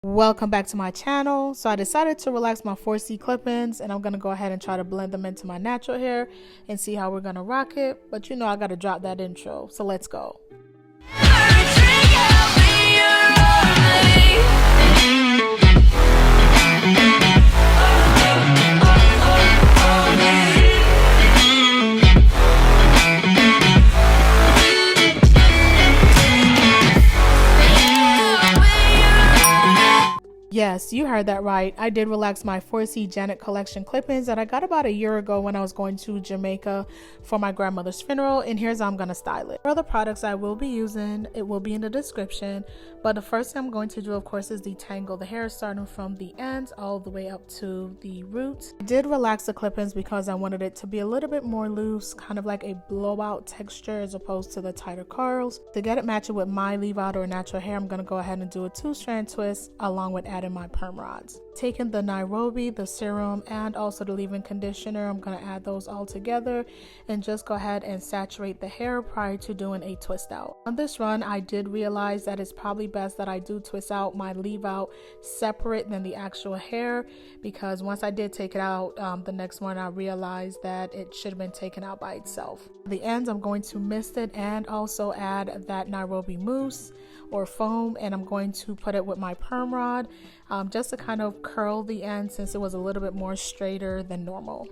Welcome back to my channel. So I decided to relax my 4C clip-ins, and I'm going to go ahead and try to blend them into my natural hair and see how we're going to rock it. But you know I got to drop that intro, so let's go. Yes, you heard that right. I did relax my 4C Janet collection clip-ins that I got about a year ago when I was going to Jamaica for my grandmother's funeral, and here's how I'm going to style it. For the products I will be using, it will be in the description, but the first thing I'm going to do, of course, is detangle the hair starting from the ends all the way up to the roots. I did relax the clip-ins because I wanted it to be a little bit more loose, kind of like a blowout texture as opposed to the tighter curls. To get it matching with my leave out or natural hair, I'm going to go ahead and do a 2-strand twist along with adding my perm rods. Taking the Nairobi, the serum, and also the leave-in conditioner, I'm going to add those all together and just go ahead and saturate the hair prior to doing a twist out. On this run, I did realize that it's probably best that I do twist out my leave out separate than the actual hair, because once I did take it out, the next one I realized that it should have been taken out by itself. The ends, I'm going to mist it and also add that Nairobi mousse or foam, and I'm going to put it with my perm rod just to kind of curl the end since it was a little bit more straighter than normal.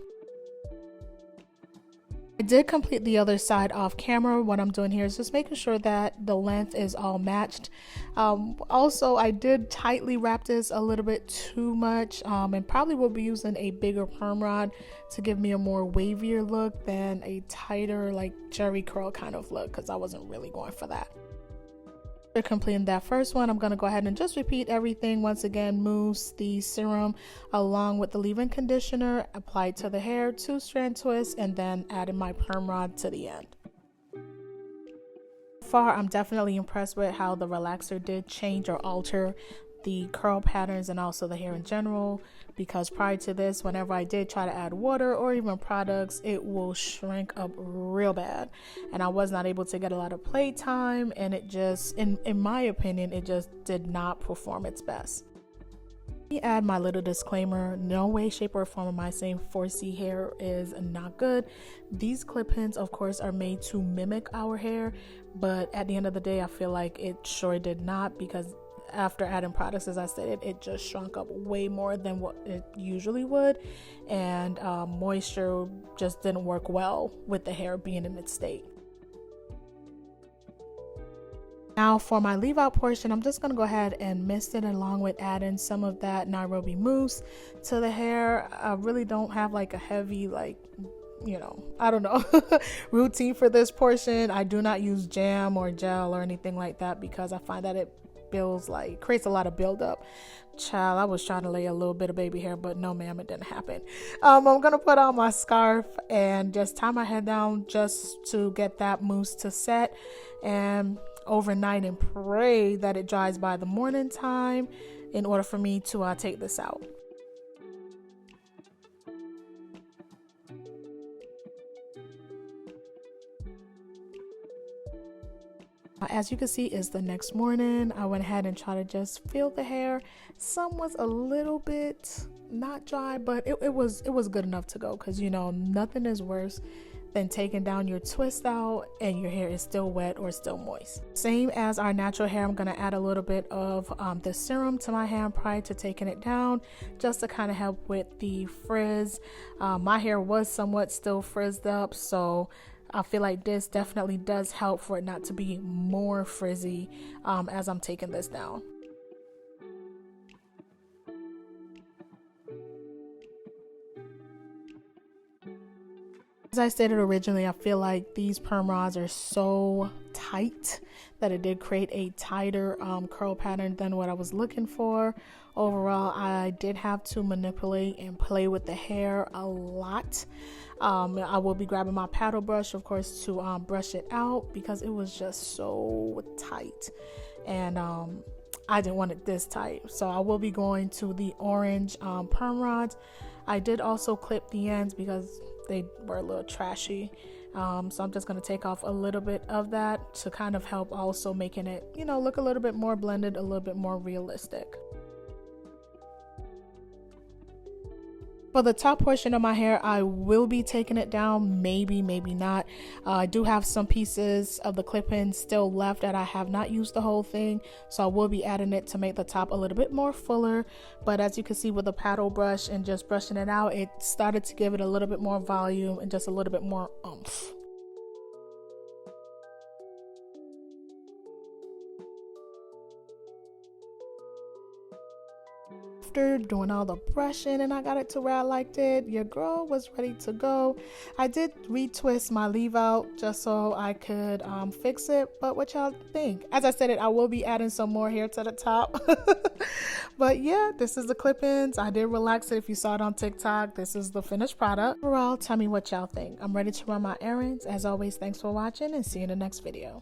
I did complete the other side off camera. What I'm doing here is just making sure that the length is all matched. Also, I did tightly wrap this a little bit too much, and probably will be using a bigger perm rod to give me a more wavier look than a tighter like jerry curl kind of look, because I wasn't really going for that. After completing that first one, I'm going to go ahead and just repeat everything once again. Mousse the serum along with the leave-in conditioner, applied to the hair, 2-strand twist, and then adding my perm rod to the end. So far, I'm definitely impressed with how the relaxer did change or alter the curl patterns and also the hair in general, because prior to this, whenever I did try to add water or even products, it will shrink up real bad, and I was not able to get a lot of play time, and it just, in my opinion, it just did not perform its best. Let me add my little disclaimer: no way, shape, or form am I saying 4C hair is not good. These clip-ins, of course, are made to mimic our hair, but at the end of the day, I feel like it sure did not, because after adding products, as I stated, it just shrunk up way more than what it usually would, and moisture just didn't work well with the hair being in its state. Now for my leave out portion, I'm just going to go ahead and mist it along with adding some of that Nairobi mousse to the hair. I really don't have like a heavy, like, you know, I don't know, routine for this portion. I do not use jam or gel or anything like that, because I find that it creates a lot of buildup. Child, I was trying to lay a little bit of baby hair, but no ma'am, it didn't happen. I'm gonna put on my scarf and just tie my head down just to get that mousse to set and overnight, and pray that it dries by the morning time in order for me to take this out. As you can see, is the next morning. I went ahead and tried to just feel the hair. Some was a little bit not dry, but it was good enough to go, because you know nothing is worse than taking down your twist out and your hair is still wet or still moist. Same as our natural hair, I'm going to add a little bit of the serum to my hand prior to taking it down, just to kind of help with the frizz. My hair was somewhat still frizzed up, so I feel like this definitely does help for it not to be more frizzy as I'm taking this down. As I stated originally, I feel like these perm rods are so tight that it did create a tighter curl pattern than what I was looking for. Overall, I did have to manipulate and play with the hair a lot. I will be grabbing my paddle brush, of course, to brush it out, because it was just so tight, and I didn't want it this tight. So I will be going to the orange perm rods. I did also clip the ends because they were a little trashy. So I'm just going to take off a little bit of that to kind of help also making it, you know, look a little bit more blended, a little bit more realistic. For the top portion of my hair, I will be taking it down, maybe not. I do have some pieces of the clip-ins still left that I have not used the whole thing, so I will be adding it to make the top a little bit more fuller. But as you can see with the paddle brush and just brushing it out, it started to give it a little bit more volume and just a little bit more oomph. After doing all the brushing and I got it to where I liked it, your girl was ready to go. I did retwist my leave out just so I could fix it, but what y'all think? As I said, I will be adding some more hair to the top. But yeah, this is the clip-ins. I did relax it. If you saw it on TikTok, this is the finished product. Overall, tell me what y'all think. I'm ready to run my errands. As always, thanks for watching and see you in the next video.